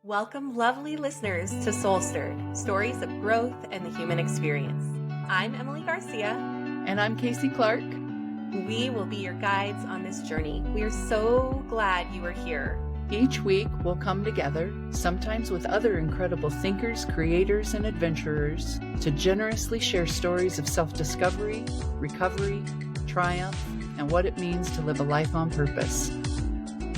Welcome, lovely listeners, to SoulStirred, stories of growth and the human experience. I'm Emily Garcia. And I'm Kasey Clark. We will be your guides on this journey. We are so glad you are here. Each week, we'll come together, sometimes with other incredible thinkers, creators, and adventurers, to generously share stories of self-discovery, recovery, triumph, and what it means to live a life on purpose.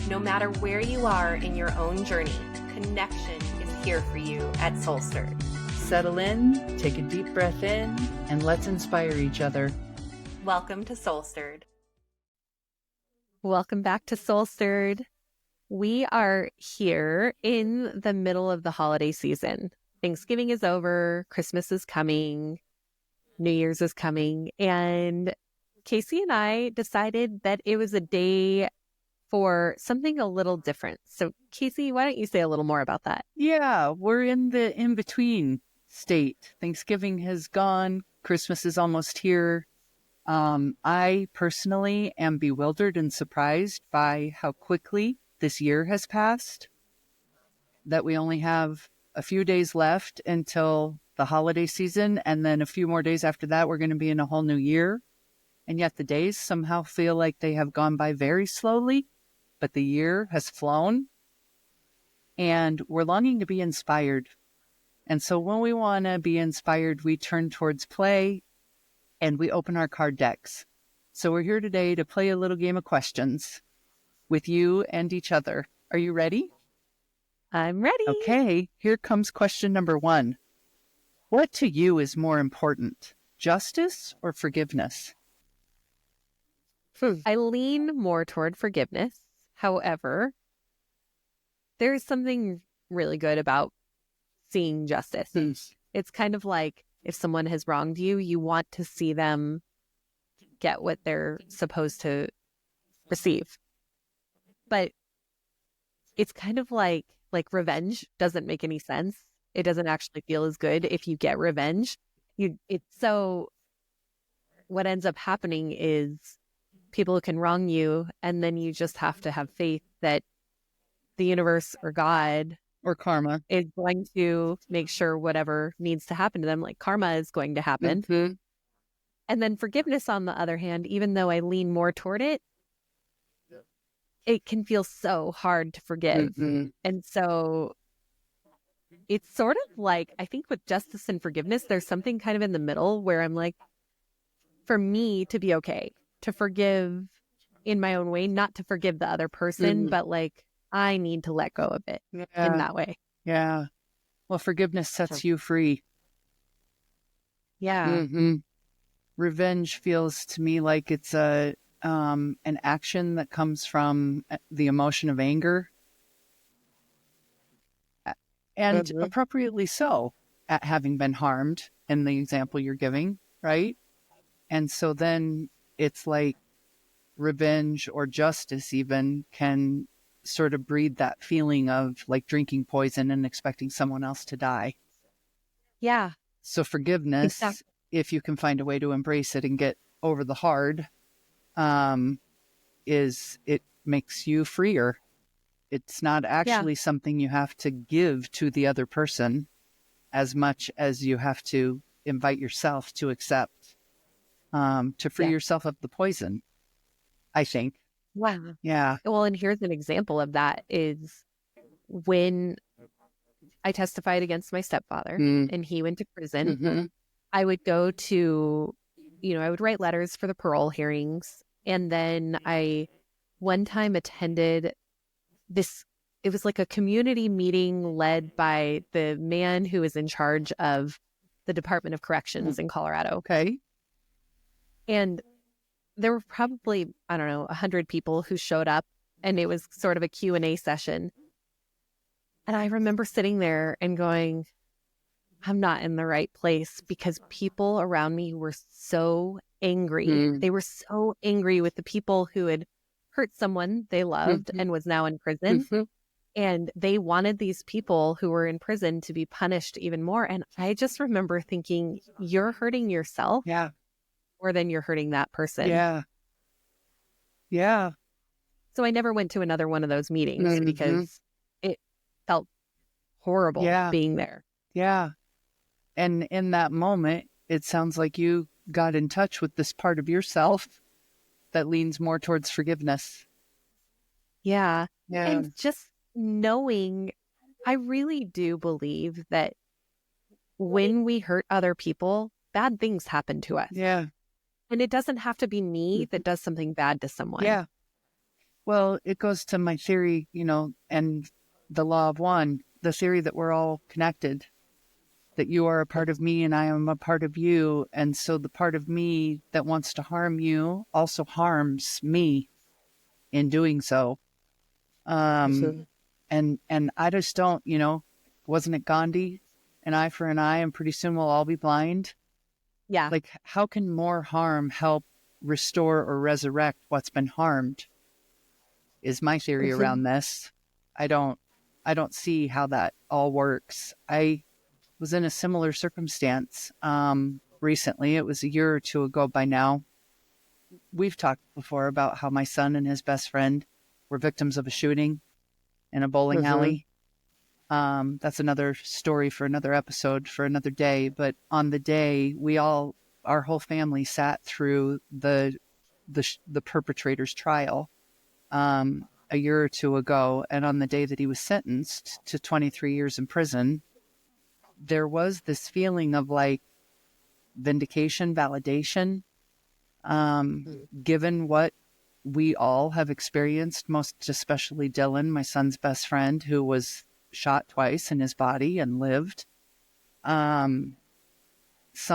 No matter where you are in your own journey, connection is here for you at SoulStirred. Settle in, take a deep breath in, and let's inspire each other. Welcome to SoulStirred. Welcome back to SoulStirred. We are here in the middle of the holiday season. Thanksgiving is over, Christmas is coming, New Year's is coming, and Kasey and I decided that it was a day for something a little different. So Kasey, why don't you say a little more about that? Yeah, we're in the in-between state. Thanksgiving has gone, Christmas is almost here. I personally am bewildered and surprised by how quickly this year has passed, that we only have a few days left until the holiday season, and then a few more days after that, we're going to be in a whole new year. And yet the days somehow feel like they have gone by very slowly, but the year has flown, and we're longing to be inspired. And so when we want to be inspired, we turn towards play, and we open our card decks. So we're here today to play a little game of questions with you and each other. Are you ready? I'm ready. Okay, here comes question number 1. What to you is more important, justice or forgiveness? I lean more toward forgiveness. However, there's something really good about seeing justice. It's kind of like if someone has wronged you, you want to see them get what they're supposed to receive. But it's kind of like revenge doesn't make any sense. It doesn't actually feel as good if you get revenge. So what ends up happening is people can wrong you, and then you just have to have faith that the universe or God Or karma is going to make sure whatever needs to happen to them, like karma is going to happen. Mm-hmm. And then forgiveness, on the other hand, even though I lean more toward it, it can feel so hard to forgive. Mm-hmm. And so it's sort of like, I think with justice and forgiveness, there's something kind of in the middle where I'm like, for me to be okay, to forgive in my own way, not to forgive the other person, but like I need to let go of it in that way. Yeah. Well, forgiveness sets you free. Yeah. Mm-hmm. Revenge feels to me like it's an action that comes from the emotion of anger, and appropriately so, at having been harmed in the example you're giving, right? And so then it's like revenge or justice even can sort of breed that feeling of like drinking poison and expecting someone else to die. Yeah. So forgiveness, Exactly. if you can find a way to embrace it and get over the hard, it makes you freer. It's not actually something you have to give to the other person as much as you have to invite yourself to accept, to free yourself of the poison, I think. Wow. Yeah. Well, and here's an example of that is when I testified against my stepfather and he went to prison, I would go to, I would write letters for the parole hearings. And then I one time attended it was like a community meeting led by the man who was in charge of the Department of Corrections in Colorado. Okay. And there were probably, 100 people who showed up, and it was sort of a Q&A session. And I remember sitting there and going, I'm not in the right place, because people around me were so angry. They were so angry with the people who had hurt someone they loved and was now in prison. And they wanted these people who were in prison to be punished even more. And I just remember thinking, you're hurting yourself. Yeah. More than you're hurting that person. Yeah. Yeah. So I never went to another one of those meetings because it felt horrible Yeah. being there. Yeah. And in that moment, it sounds like you got in touch with this part of yourself that leans more towards forgiveness. Yeah. Yeah. And just knowing, I really do believe that when we hurt other people, bad things happen to us. Yeah. And it doesn't have to be me that does something bad to someone. Yeah. Well, it goes to my theory, and the law of one, the theory that we're all connected, that you are a part of me and I am a part of you. And so the part of me that wants to harm you also harms me in doing so. And I just don't, wasn't it Gandhi? An eye for an eye, and pretty soon we'll all be blind. Yeah. Like, how can more harm help restore or resurrect what's been harmed? Is my theory around this. I don't see how that all works. I was in a similar circumstance recently. It was a year or two ago by now. We've talked before about how my son and his best friend were victims of a shooting in a bowling alley. That's another story for another episode for another day. But on the day, our whole family sat through the perpetrator's trial a year or two ago. And on the day that he was sentenced to 23 years in prison, there was this feeling of like vindication, validation, given what we all have experienced, most especially Dylan, my son's best friend, who was shot twice in his body and lived. Some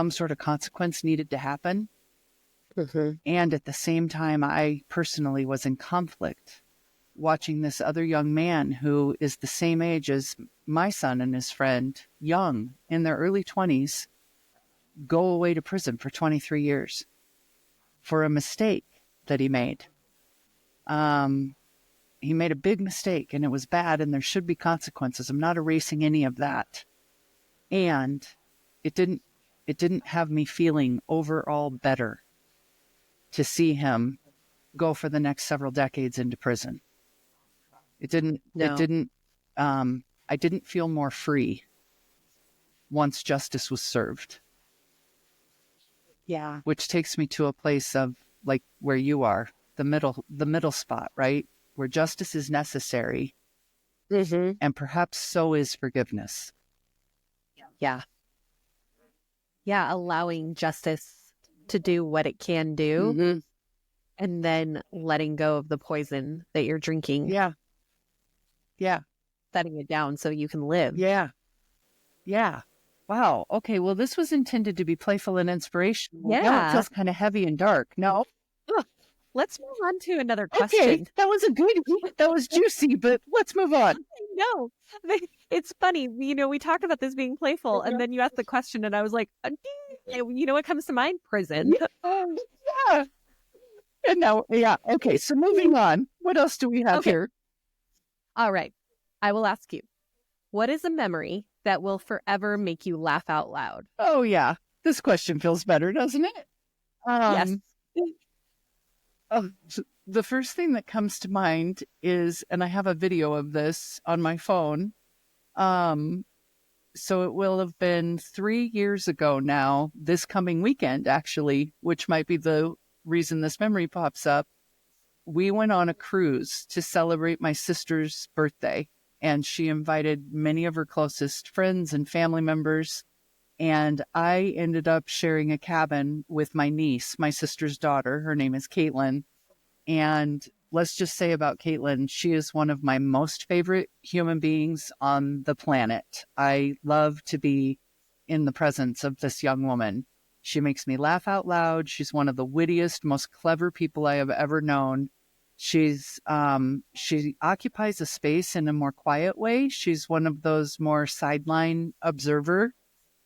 sort of consequence needed to happen. And at the same time, I personally was in conflict watching this other young man who is the same age as my son and his friend, young, in their early 20s, go away to prison for 23 years for a mistake that he made. He made a big mistake and it was bad and there should be consequences. I'm not erasing any of that. And it didn't have me feeling overall better to see him go for the next several decades into prison. I didn't feel more free once justice was served. Yeah. Which takes me to a place of like where you are, the middle spot, right? Where justice is necessary. And perhaps so is forgiveness. Yeah. Yeah. Allowing justice to do what it can do. And then letting go of the poison that you're drinking. Yeah. Yeah. Setting it down so you can live. Yeah. Yeah. Wow. Okay. Well, this was intended to be playful and inspirational. Yeah. Now it feels kind of heavy and dark. No. Let's move on to another question. Okay. That was a good one. That was juicy, but let's move on. No, it's funny. We talked about this being playful, and then you asked the question, and I was like, what comes to mind? Prison. Yeah. And now, yeah. Okay. So moving on. What else do we have here? All right. I will ask you, what is a memory that will forever make you laugh out loud? Oh, yeah. This question feels better, doesn't it? Yes. The first thing that comes to mind is, and I have a video of this on my phone. So it will have been 3 years ago now, this coming weekend, actually, which might be the reason this memory pops up. We went on a cruise to celebrate my sister's birthday, and she invited many of her closest friends and family members. And I ended up sharing a cabin with my niece, my sister's daughter. Her name is Caitlin. And let's just say about Caitlin, she is one of my most favorite human beings on the planet. I love to be in the presence of this young woman. She makes me laugh out loud. She's one of the wittiest, most clever people I have ever known. She occupies a space in a more quiet way. She's one of those more sideline observer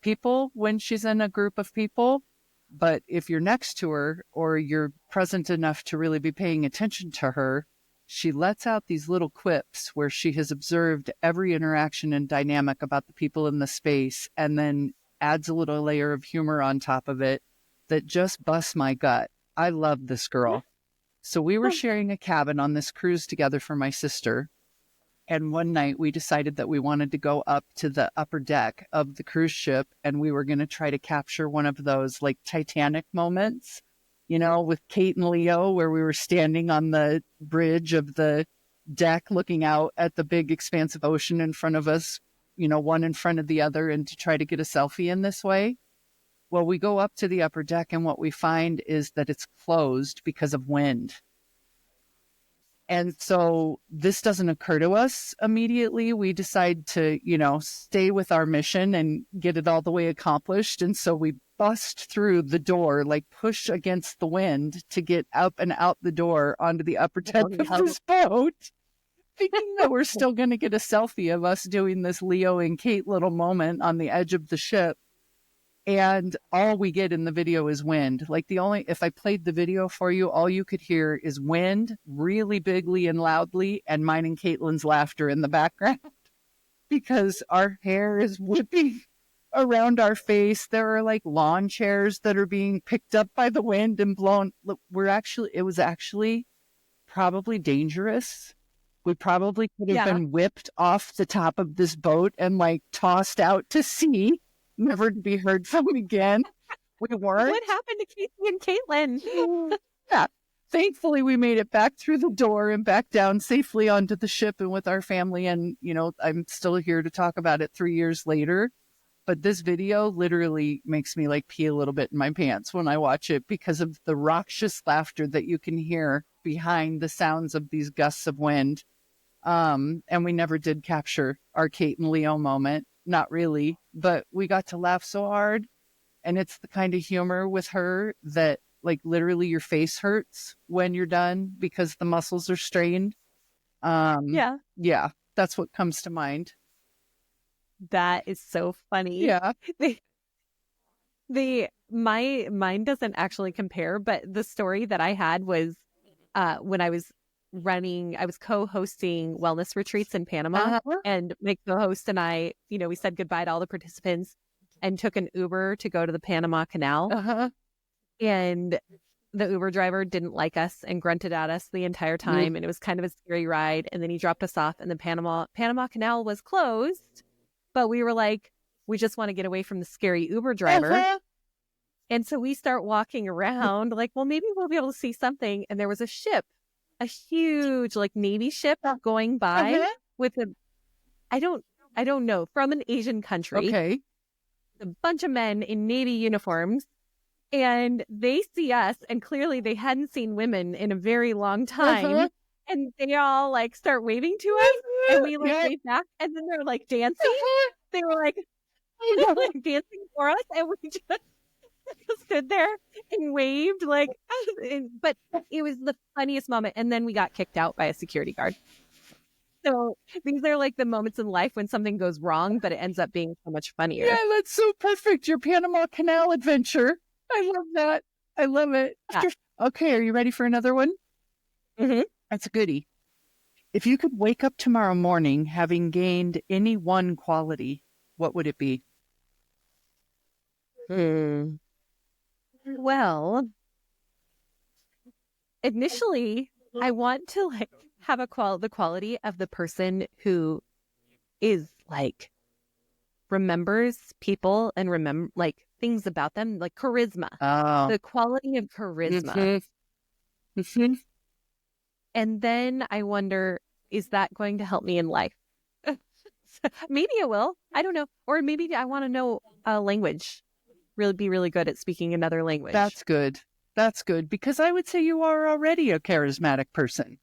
people when she's in a group of people. But if you're next to her or you're present enough to really be paying attention to her, she lets out these little quips where she has observed every interaction and dynamic about the people in the space and then adds a little layer of humor on top of it that just busts my gut. I love this girl. So we were sharing a cabin on this cruise together for my sister. And one night we decided that we wanted to go up to the upper deck of the cruise ship, and we were going to try to capture one of those like Titanic moments, you know, with Kate and Leo, where we were standing on the bridge of the deck looking out at the big expansive ocean in front of us, you know, one in front of the other, and to try to get a selfie in this way. Well, we go up to the upper deck, and what we find is that it's closed because of wind. And so this doesn't occur to us immediately. We decide to, you know, stay with our mission and get it all the way accomplished. And so we bust through the door, like push against the wind to get up and out the door onto the upper deck of this boat, thinking that we're still going to get a selfie of us doing this Leo and Kate little moment on the edge of the ship. And all we get in the video is wind. Like if I played the video for you, all you could hear is wind really bigly and loudly, and mine and Caitlin's laughter in the background because our hair is whipping around our face. There are like lawn chairs that are being picked up by the wind and blown. Look, it was actually probably dangerous. We probably could have been whipped off the top of this boat and like tossed out to sea, never to be heard from again. We weren't. What happened to Kasey and Caitlin? Yeah. Thankfully, we made it back through the door and back down safely onto the ship and with our family. And, you know, I'm still here to talk about it 3 years later. But this video literally makes me like pee a little bit in my pants when I watch it because of the raucous laughter that you can hear behind the sounds of these gusts of wind. And we never did capture our Kate and Leo moment. Not really, but we got to laugh so hard. And it's the kind of humor with her that like literally your face hurts when you're done because the muscles are strained. Yeah, that's what comes to mind. That is so funny. Yeah. Mine doesn't actually compare, but the story that I had was when I was co-hosting wellness retreats in Panama, and my co-host and I, you know, we said goodbye to all the participants and took an Uber to go to the Panama Canal. And the Uber driver didn't like us and grunted at us the entire time. And it was kind of a scary ride. And then he dropped us off, and the Panama Canal was closed. But we were like, we just want to get away from the scary Uber driver. And so we start walking around like, well, maybe we'll be able to see something. And there was a ship, a huge like Navy ship going by with I don't know, from an Asian country. Okay. A bunch of men in Navy uniforms, and they see us, and clearly they hadn't seen women in a very long time. And they all like start waving to us, and we like wave back, and then they're like dancing. They were like dancing for us, and we just stood there and waved like, but it was the funniest moment. And then we got kicked out by a security guard. So these are like the moments in life when something goes wrong, but it ends up being so much funnier. Yeah, that's so perfect. Your Panama Canal adventure. I love that. I love it. Yeah. Okay, are you ready for another one? That's a goodie. If you could wake up tomorrow morning having gained any one quality, what would it be? Well, initially, I want to like have the quality of the person who is like remembers people and remember like things about them, like charisma. The quality of charisma. And then I wonder, is that going to help me in life? Maybe it will. I don't know. Or maybe I want to know a language. Be really good at speaking another language. That's good. That's good. Because I would say you are already a charismatic person.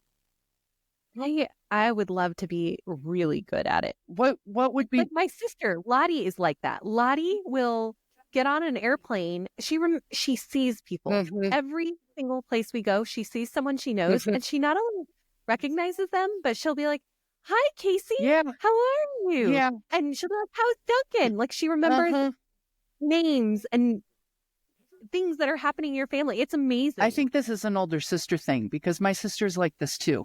I would love to be really good at it. What would be? Like my sister, Lottie, is like that. Lottie will get on an airplane. She sees people. Every single place we go, she sees someone she knows. And she not only recognizes them, but she'll be like, "Hi, Kasey. Yeah. How are you?" Yeah. And she'll be like, "How's Duncan?" Like she remembers names and things that are happening in your family. It's amazing. I think this is an older sister thing because my sister's like this too.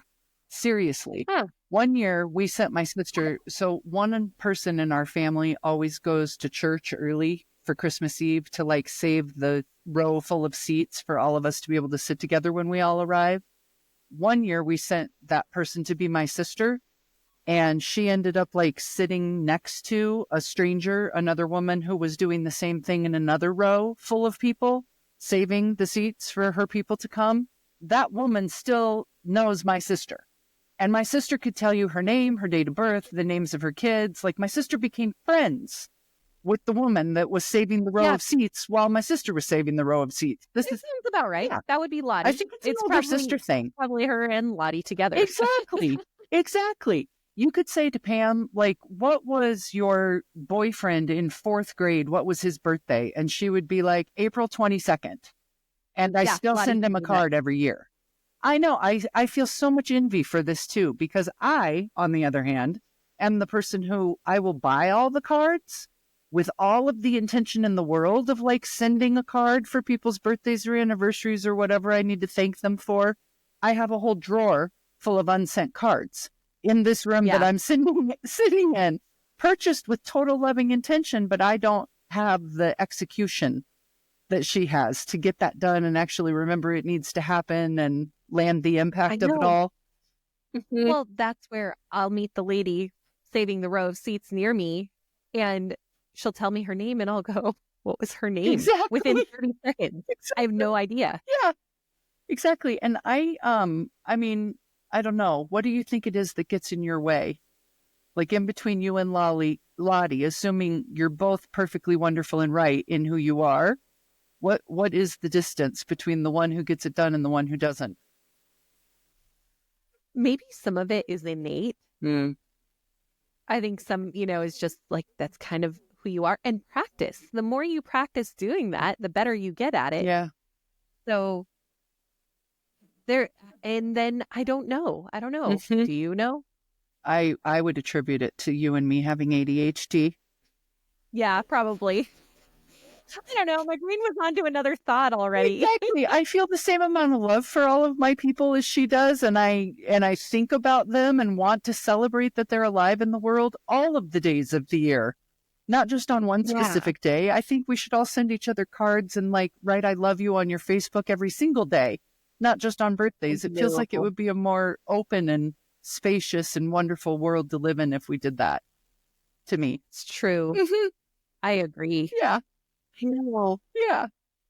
Seriously. One year we sent my sister, so one person in our family always goes to church early for Christmas Eve to like save the row full of seats for all of us to be able to sit together when we all arrive. One year we sent that person to be my sister, And she ended up like sitting next to a stranger, another woman who was doing the same thing in another row full of people, saving the seats for her people to come. That woman still knows my sister. And my sister could tell you her name, her date of birth, the names of her kids. Like, my sister became friends with the woman that was saving the row of seats while my sister was saving the row of seats. This sounds about right. Yeah. That would be Lottie. I think it's an older sister thing. Probably her and Lottie together. Exactly. Exactly. You could say to Pam, like, what was your boyfriend in 4th grade? What was his birthday? And she would be like, April 22nd. And I still Lottie send him a card every year. I know. I feel so much envy for this too, because I, on the other hand, am the person who I will buy all the cards with all of the intention in the world of like sending a card for people's birthdays or anniversaries or whatever I need to thank them for. I have a whole drawer full of unsent cards in this room that I'm sitting in, purchased with total loving intention, but I don't have the execution that she has to get that done and actually remember it needs to happen and land the impact of it all. Well, that's where I'll meet the lady saving the row of seats near me, and she'll tell me her name, and I'll go, what was her name? Exactly. Within 30 seconds. Exactly. I have no idea. Yeah, exactly. And I mean, I don't know. What do you think it is that gets in your way? Like in between you and Lottie, assuming you're both perfectly wonderful and right in who you are, what is the distance between the one who gets it done and the one who doesn't? Maybe some of it is innate. I think some, is just like, that's kind of who you are. And practice. The more you practice doing that, the better you get at it. Yeah. So and then I don't know. Do you know? I would attribute it to you and me having ADHD. Yeah, probably. I don't know. My brain was on to another thought already. Exactly. I feel the same amount of love for all of my people as she does. And I think about them and want to celebrate that they're alive in the world all of the days of the year, not just on one specific day. I think we should all send each other cards and like write I love you on your Facebook every single day, not just on birthdays. It feels like it would be a more open and spacious and wonderful world to live in if we did that, to me. It's true. I agree. Yeah. I know. Yeah.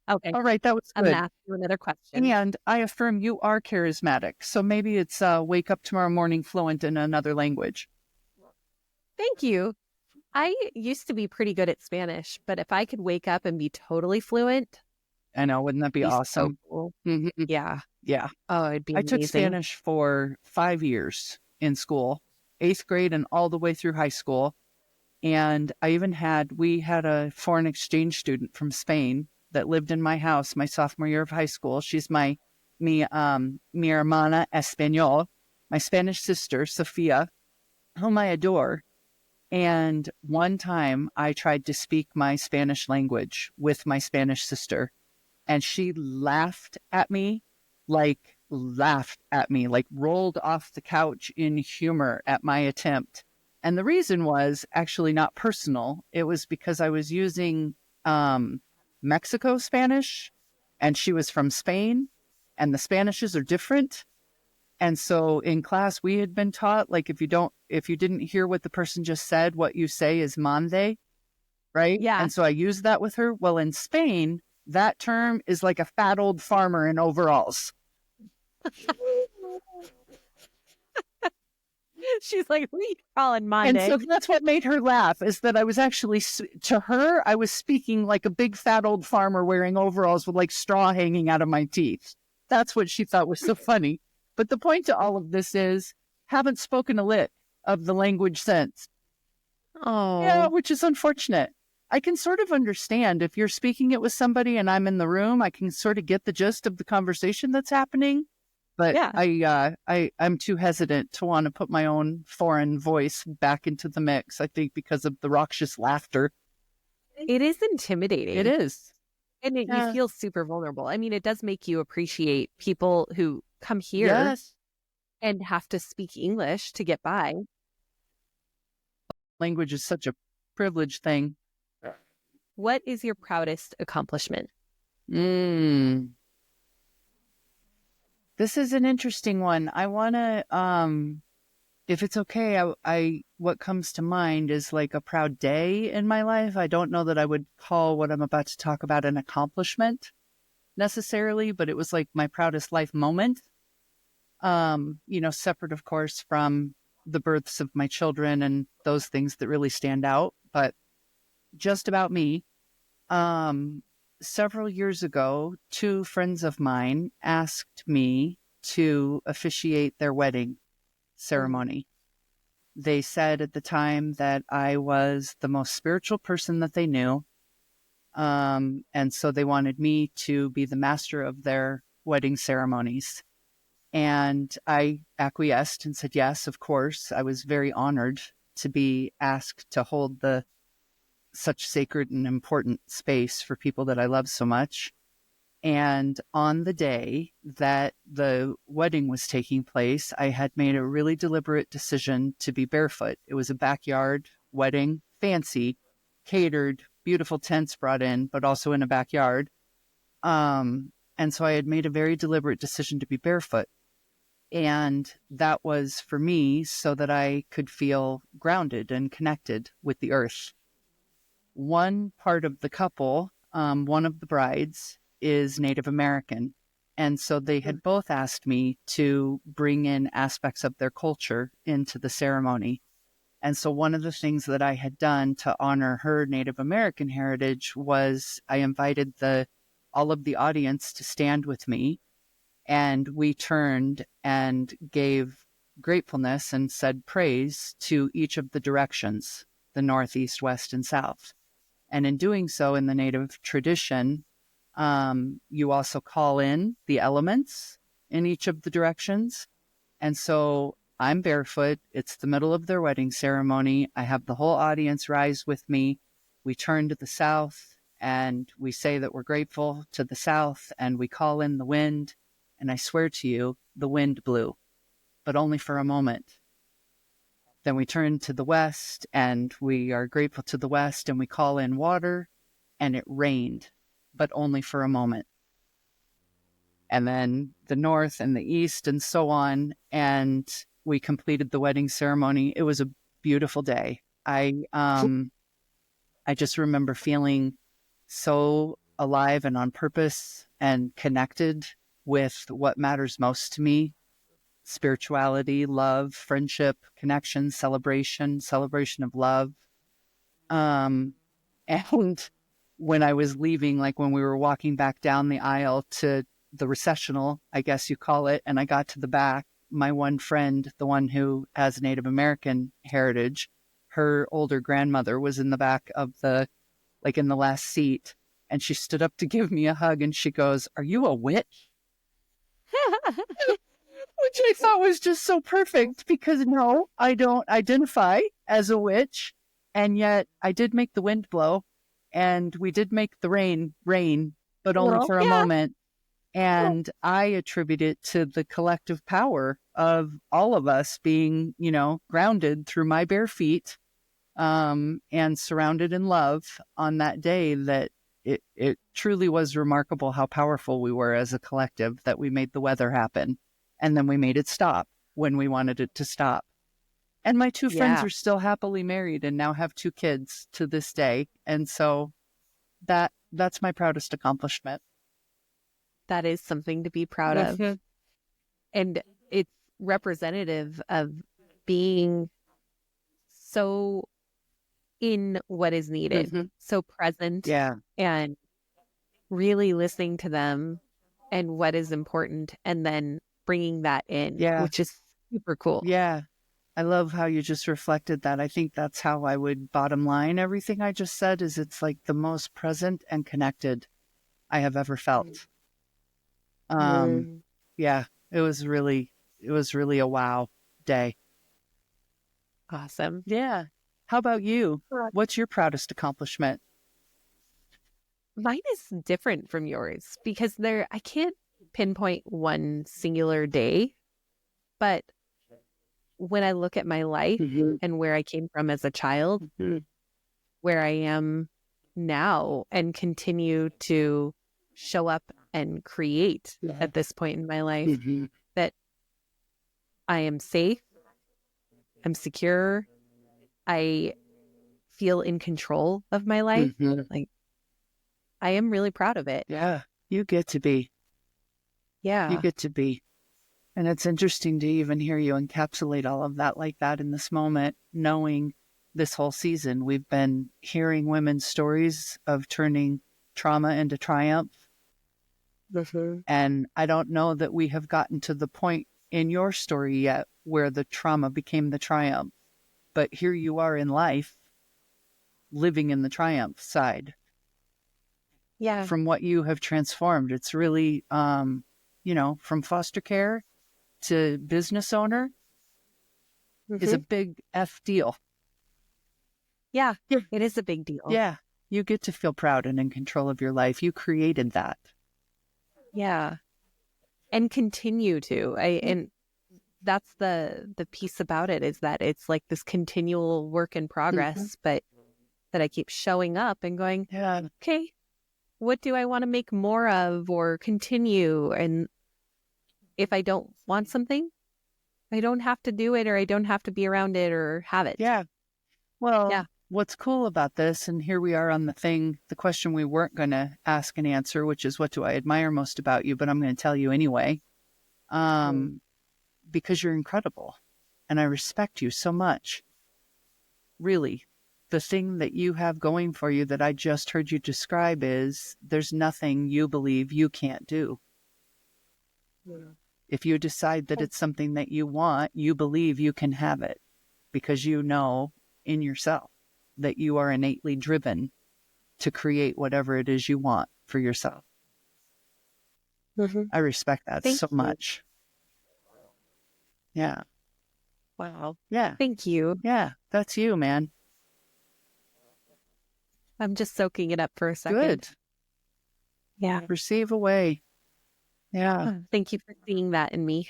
Okay. All right. That was good. I'm going to ask you another question. And I affirm you are charismatic. So maybe it's wake up tomorrow morning fluent in another language. Thank you. I used to be pretty good at Spanish, but if I could wake up and be totally fluent. I know. Wouldn't that be awesome? So cool. Mm-hmm. Yeah. Yeah. Oh, it'd be amazing. I took Spanish for 5 years in school, 8th grade and all the way through high school. And we had a foreign exchange student from Spain that lived in my house my sophomore year of high school. She's mi hermana español, my Spanish sister, Sophia, whom I adore. And one time I tried to speak my Spanish language with my Spanish sister, and she laughed at me, like rolled off the couch in humor at my attempt. And the reason was actually not personal. It was because I was using Mexico Spanish, and she was from Spain, and the Spanishes are different. And so in class, we had been taught, like, if you didn't hear what the person just said, what you say is mande, right? Yeah. And so I used that with her. Well, in Spain, that term is like a fat old farmer in overalls. She's like, who are you calling Monday? And so that's what made her laugh, is that I was actually, to her, I was speaking like a big fat old farmer wearing overalls with like straw hanging out of my teeth. That's what she thought was so funny. But the point to all of this is, haven't spoken a lick of the language since. Oh. Yeah, which is unfortunate. I can sort of understand if you're speaking it with somebody and I'm in the room, I can sort of get the gist of the conversation that's happening. But yeah. I'm too hesitant to want to put my own foreign voice back into the mix, I think, because of the raucous laughter. It is intimidating. It is. And you feel super vulnerable. I mean, it does make you appreciate people who come here and have to speak English to get by. Language is such a privileged thing. What is your proudest accomplishment? This is an interesting one. I want to, if it's okay, I what comes to mind is like a proud day in my life. I don't know that I would call what I'm about to talk about an accomplishment necessarily, but it was like my proudest life moment. Separate, of course, from the births of my children and those things that really stand out. But just about me, several years ago, two friends of mine asked me to officiate their wedding ceremony. They said at the time that I was the most spiritual person that they knew. And so they wanted me to be the master of their wedding ceremonies. And I acquiesced and said, yes, of course. I was very honored to be asked to hold such sacred and important space for people that I love so much. And on the day that the wedding was taking place, I had made a really deliberate decision to be barefoot. It was a backyard wedding, fancy, catered, beautiful tents brought in, but also in a backyard. And so I had made a very deliberate decision to be barefoot. And that was for me so that I could feel grounded and connected with the earth. One part of the couple, one of the brides, is Native American. And so they had both asked me to bring in aspects of their culture into the ceremony. And so one of the things that I had done to honor her Native American heritage was I invited all of the audience to stand with me. And we turned and gave gratefulness and said praise to each of the directions, the north, east, west, and south. And in doing so, in the Native tradition, you also call in the elements in each of the directions. And so I'm barefoot. It's the middle of their wedding ceremony. I have the whole audience rise with me. We turn to the south and we say that we're grateful to the south, and we call in the wind. And I swear to you, the wind blew, but only for a moment. Then we turn to the west and we are grateful to the west, and we call in water, and it rained, but only for a moment. And then the north and the east and so on. And we completed the wedding ceremony. It was a beautiful day. I just remember feeling so alive and on purpose and connected with what matters most to me: spirituality, love, friendship, connection, celebration of love. And when I was leaving, like when we were walking back down the aisle to the recessional, I guess you call it, and I got to the back, my one friend, the one who has Native American heritage, her older grandmother was in the back of in the last seat, and she stood up to give me a hug, and she goes, "Are you a witch?" Which I thought was just so perfect, because no, I don't identify as a witch. And yet I did make the wind blow, and we did make the rain, but only for a moment. And I attribute it to the collective power of all of us being, grounded through my bare feet, and surrounded in love on that day, that it truly was remarkable how powerful we were as a collective, that we made the weather happen. And then we made it stop when we wanted it to stop. And my two friends are still happily married and now have 2 kids to this day. And so that's my proudest accomplishment. That is something to be proud of. And it's representative of being so in what is needed, so present, and really listening to them and what is important, and then bringing that in, which is super cool. Yeah. I love how you just reflected that. I think that's how I would bottom line everything I just said, is it's like the most present and connected I have ever felt. Yeah, it was really a wow day. Awesome. Yeah. How about you? What's your proudest accomplishment? Mine is different from yours, because I can't pinpoint one singular day, but when I look at my life and where I came from as a child, where I am now, and continue to show up and create at this point in my life, that I am safe, I'm secure. I feel in control of my life. Like, I am really proud of it. Yeah, you get to be. Yeah. You get to be. And it's interesting to even hear you encapsulate all of that like that in this moment, knowing this whole season we've been hearing women's stories of turning trauma into triumph. And I don't know that we have gotten to the point in your story yet where the trauma became the triumph. But here you are in life, living in the triumph side. Yeah. From what you have transformed. It's really, from foster care to business owner is a big F deal. Yeah, it is a big deal. Yeah, you get to feel proud and in control of your life. You created that. Yeah. And continue to. And that's the piece about it, is that it's like this continual work in progress, but that I keep showing up and going, okay, what do I want to make more of or continue? And if I don't want something, I don't have to do it, or I don't have to be around it or have it. Yeah. Well, what's cool about this, and here we are on the question we weren't going to ask and answer, which is, what do I admire most about you? But I'm going to tell you anyway, because you're incredible and I respect you so much. Really, the thing that you have going for you that I just heard you describe is there's nothing you believe you can't do. If you decide that it's something that you want, you believe you can have it because you know in yourself that you are innately driven to create whatever it is you want for yourself. I respect that so much. Yeah. Wow. Yeah. Thank you. Yeah. That's you, man. I'm just soaking it up for a second. Good. Yeah. Receive away. Yeah. Thank you for seeing that in me.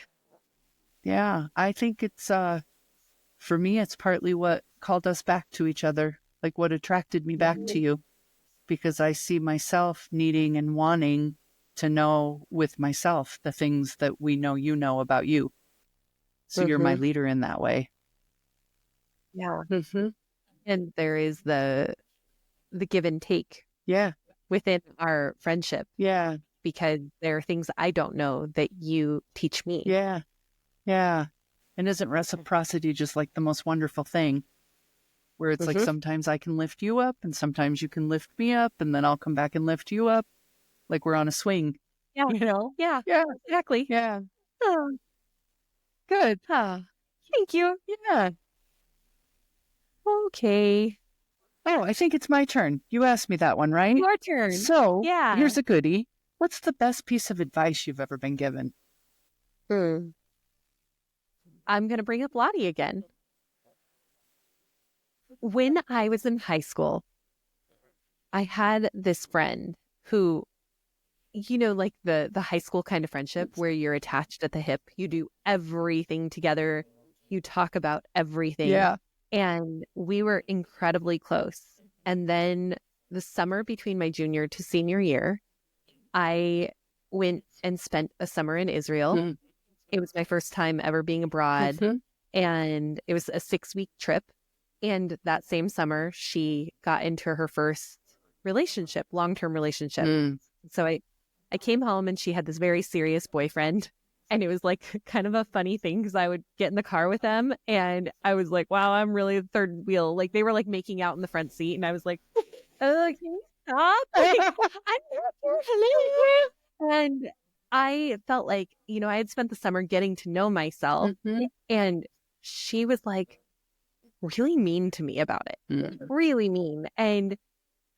Yeah. I think it's, for me, it's partly what called us back to each other, like what attracted me back to you, because I see myself needing and wanting to know with myself the things that we know you know about you. So you're my leader in that way. Yeah. And there is the give and take. Yeah. Within our friendship. Yeah. Because there are things I don't know that you teach me. Yeah. Yeah. And isn't reciprocity just like the most wonderful thing? Where it's like sometimes I can lift you up and sometimes you can lift me up and then I'll come back and lift you up. Like we're on a swing. Yeah. You know? Yeah. Yeah. Exactly. Yeah. Oh. Good. Thank you. Yeah. Okay. Oh, I think it's my turn. You asked me that one, right? Your turn. So here's a goodie. What's the best piece of advice you've ever been given? I'm going to bring up Lottie again. When I was in high school, I had this friend who, like the high school kind of friendship where you're attached at the hip. You do everything together. You talk about everything. Yeah. And we were incredibly close. And then the summer between my junior to senior year, I went and spent a summer in Israel. It was my first time ever being abroad. And it was a 6-week trip. And that same summer, she got into her first relationship, long-term relationship. So I came home and she had this very serious boyfriend. And it was like kind of a funny thing because I would get in the car with them and I was like, wow, I'm really the third wheel. Like they were like making out in the front seat. And I was like, can you stop? Like, I'm not here. Hello. And I felt like, I had spent the summer getting to know myself. And she was like really mean to me about it. Really mean. And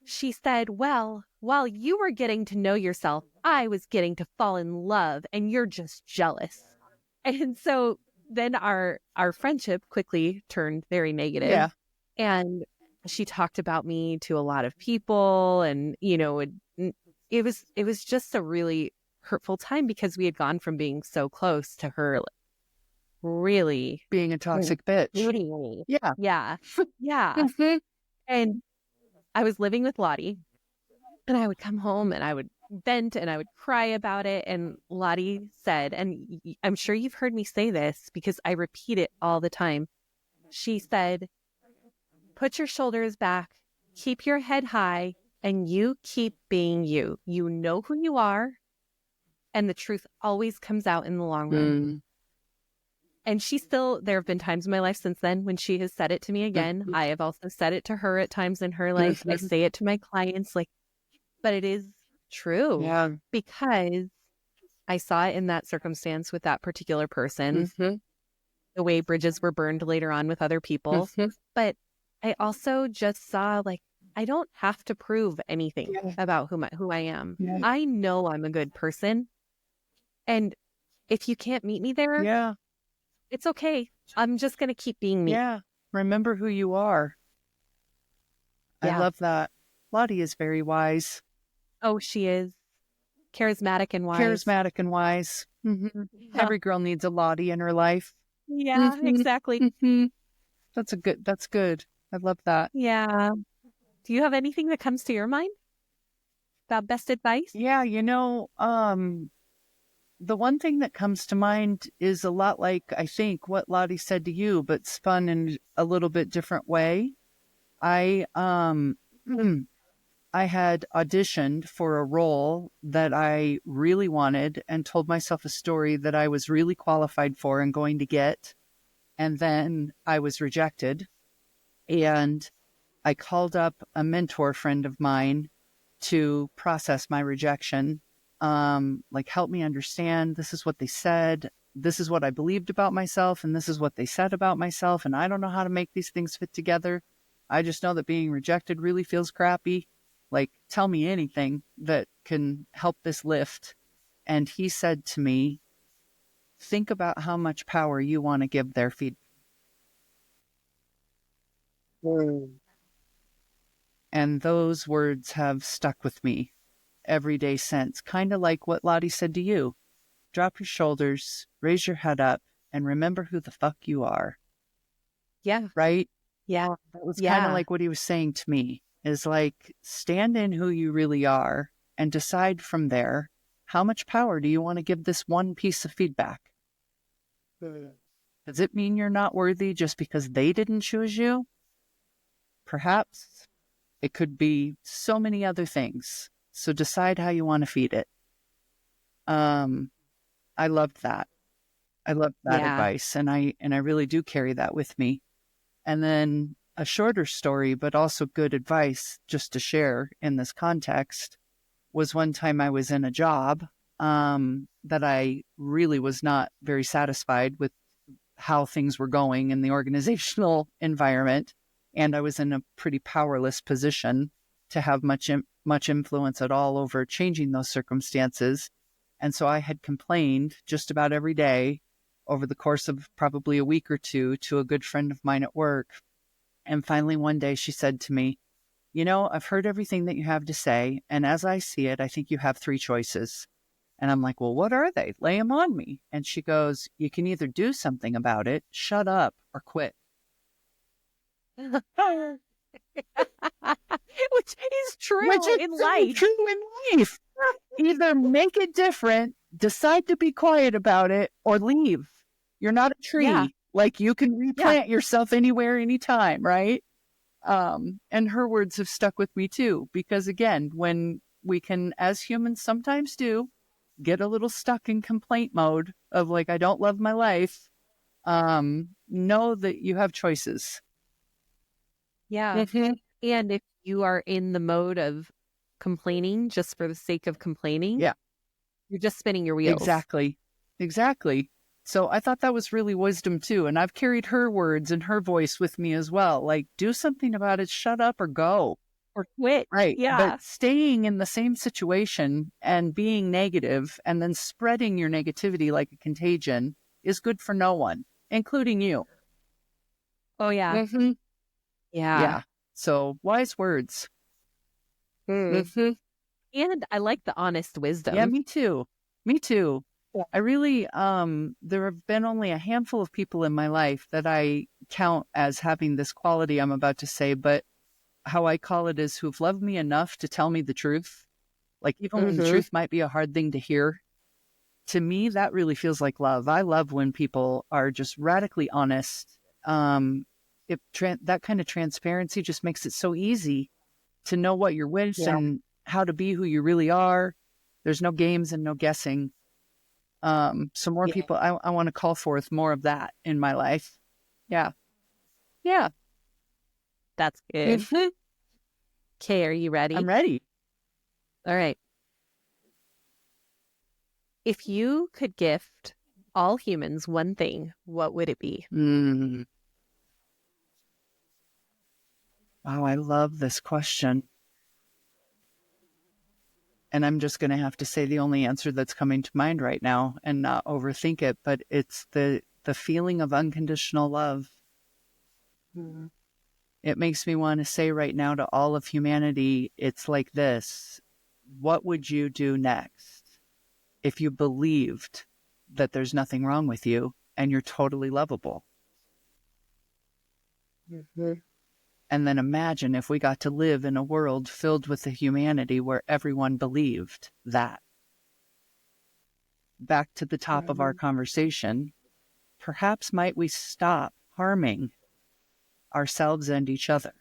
she said, well, while you were getting to know yourself, I was getting to fall in love and you're just jealous. And so then our friendship quickly turned very negative. Yeah. And she talked about me to a lot of people and, it was just a really hurtful time because we had gone from being so close to her really being a toxic bitch. Really. Yeah. Yeah. Yeah. And I was living with Lottie and I would come home and I would vent and I would cry about it. And Lottie said, and I'm sure you've heard me say this because I repeat it all the time, She said, put your shoulders back, keep your head high, and you keep being you. You know who you are, and the truth always comes out in the long run. And there have been times in my life since then when she has said it to me again. I have also said it to her at times in her life. I say it to my clients, but it is true. Yeah. Because I saw it in that circumstance with that particular person, the way bridges were burned later on with other people. But I also just saw, I don't have to prove anything about who I am. Yeah. I know I'm a good person. And if you can't meet me there, it's okay. I'm just going to keep being me. Yeah. Remember who you are. Yeah. I love that. Lottie is very wise. Oh, she is. Charismatic and wise. Charismatic and wise. Yeah. Every girl needs a Lottie in her life. Yeah, exactly. That's good. I love that. Yeah. Do you have anything that comes to your mind about best advice? Yeah, the one thing that comes to mind is a lot like, I think, what Lottie said to you, but spun in a little bit different way. I had auditioned for a role that I really wanted and told myself a story that I was really qualified for and going to get. And then I was rejected. And I called up a mentor friend of mine to process my rejection. Help me understand, this is what they said, this is what I believed about myself, and this is what they said about myself, and I don't know how to make these things fit together. I just know that being rejected really feels crappy. Tell me anything that can help this lift. And he said to me, think about how much power you want to give their feedback. And those words have stuck with me every day since, kind of like what Lottie said to you. Drop your shoulders, raise your head up, and remember who the fuck you are. Yeah. Right? Yeah. That was kind of like what he was saying to me, is stand in who you really are and decide from there, how much power do you want to give this one piece of feedback? Does it mean you're not worthy just because they didn't choose you? Perhaps. It could be so many other things. So decide how you want to feed it. I loved that. I loved that advice. And I really do carry that with me. And then a shorter story, but also good advice just to share in this context, was one time I was in a job that I really was not very satisfied with how things were going in the organizational environment. And I was in a pretty powerless position to have much influence at all over changing those circumstances. And so I had complained just about every day over the course of probably a week or two to a good friend of mine at work. And finally one day she said to me, I've heard everything that you have to say. And as I see it, I think you have 3 choices. And I'm like, well, what are they? Lay them on me. And she goes, you can either do something about it, shut up, or quit. Which is true in life. True in life. Either make it different, decide to be quiet about it, or leave. You're not a tree. Yeah. You can replant yourself anywhere, anytime, right? And her words have stuck with me too, because again, when we can, as humans sometimes do, get a little stuck in complaint mode of I don't love my life, know that you have choices. Yeah. And if you are in the mode of complaining just for the sake of complaining, you're just spinning your wheels. Exactly. So I thought that was really wisdom too. And I've carried her words and her voice with me as well. Do something about it, shut up or go. Or quit. Right. Yeah. But staying in the same situation and being negative and then spreading your negativity like a contagion is good for no one, including you. Oh, yeah. Yeah. So wise words. And I like the honest wisdom. Yeah, me too. Yeah. I really, there have been only a handful of people in my life that I count as having this quality I'm about to say, but how I call it is who've loved me enough to tell me the truth. Even when the truth might be a hard thing to hear. To me, that really feels like love. I love when people are just radically honest, that kind of transparency just makes it so easy to know what you're with and how to be who you really are. There's no games and no guessing. So more people, I want to call forth more of that in my life. Yeah. Yeah. That's good. Okay, are you ready? I'm ready. All right. If you could gift all humans one thing, what would it be? Wow, I love this question. And I'm just going to have to say the only answer that's coming to mind right now and not overthink it, but it's the feeling of unconditional love. It makes me want to say right now to all of humanity, it's like this. What would you do next if you believed that there's nothing wrong with you and you're totally lovable? And then imagine if we got to live in a world filled with the humanity where everyone believed that. Back to the top of our conversation, perhaps might we stop harming ourselves and each other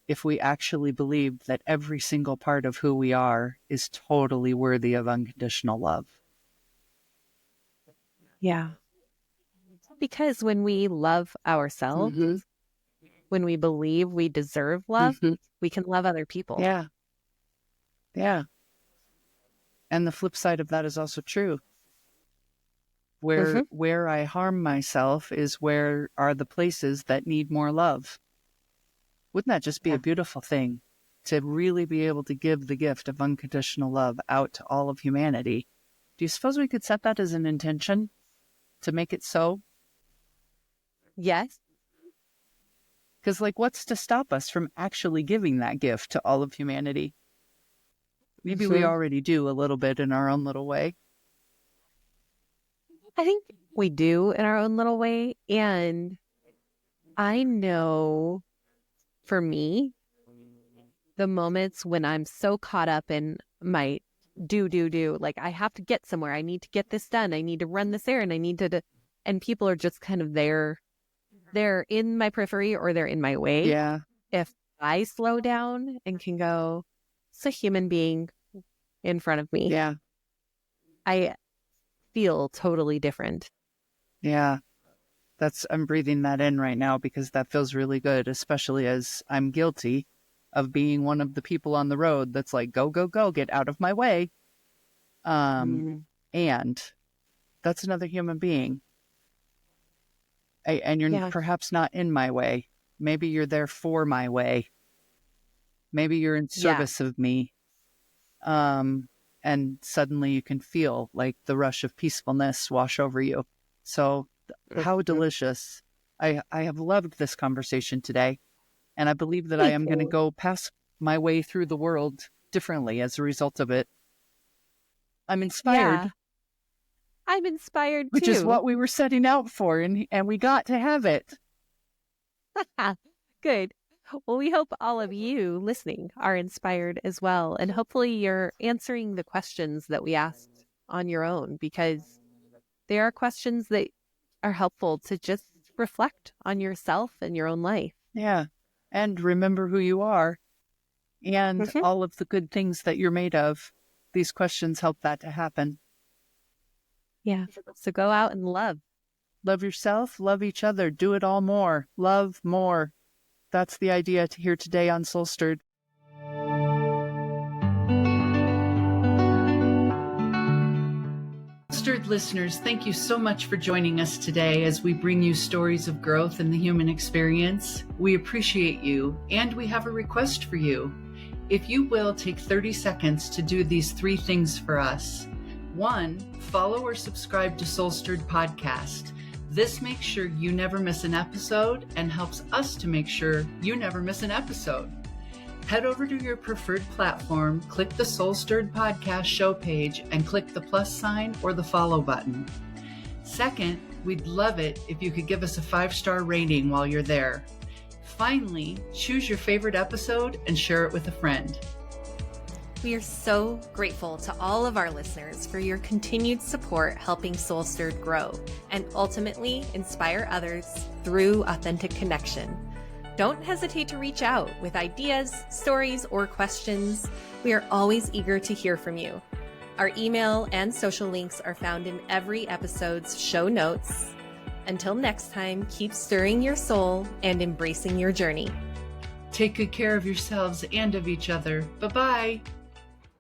if we actually believed that every single part of who we are is totally worthy of unconditional love. Yeah. Because when we love ourselves, when we believe we deserve love, we can love other people. Yeah. Yeah. And the flip side of that is also true. Where I harm myself is where are the places that need more love. Wouldn't that just be a beautiful thing to really be able to give the gift of unconditional love out to all of humanity? Do you suppose we could set that as an intention to make it so? Yes. Because, what's to stop us from actually giving that gift to all of humanity? Maybe we already do a little bit in our own little way. I think we do in our own little way. And I know for me, the moments when I'm so caught up in my do, like I have to get somewhere, I need to get this done, I need to run this errand, I need to, and people are just kind of there. They're in my periphery or they're in my way. Yeah. If I slow down and can go, it's a human being in front of me. Yeah. I feel totally different. Yeah. I'm breathing that in right now because that feels really good, especially as I'm guilty of being one of the people on the road that's like, go, go, go, get out of my way. And that's another human being. And you're perhaps not in my way. Maybe you're there for my way. Maybe you're in service of me. And suddenly you can feel like the rush of peacefulness wash over you. So how delicious. I have loved this conversation today. And I believe that I am going to go pass my way through the world differently as a result of it. I'm inspired. Yeah. I'm inspired too. Which is what we were setting out for, and we got to have it. Good. Well, we hope all of you listening are inspired as well. And hopefully you're answering the questions that we asked on your own, because they are questions that are helpful to just reflect on yourself and your own life. Yeah. And remember who you are and all of the good things that you're made of. These questions help that to happen. Yeah. So go out and love. Love yourself, love each other, do it all more, love more. That's the idea to hear today on SoulStirred. SoulStirred listeners, thank you so much for joining us today as we bring you stories of growth in the human experience. We appreciate you, and we have a request for you. If you will, take 30 seconds to do these 3 things for us. 1, follow or subscribe to SoulStirred Podcast. This makes sure you never miss an episode and helps us to make sure you never miss an episode. Head over to your preferred platform, click the SoulStirred Podcast show page, and click the plus sign or the follow button. 2nd, we'd love it if you could give us a 5-star rating while you're there. Finally, choose your favorite episode and share it with a friend. We are so grateful to all of our listeners for your continued support helping SoulStirred grow and ultimately inspire others through authentic connection. Don't hesitate to reach out with ideas, stories, or questions. We are always eager to hear from you. Our email and social links are found in every episode's show notes. Until next time, keep stirring your soul and embracing your journey. Take good care of yourselves and of each other. Bye-bye.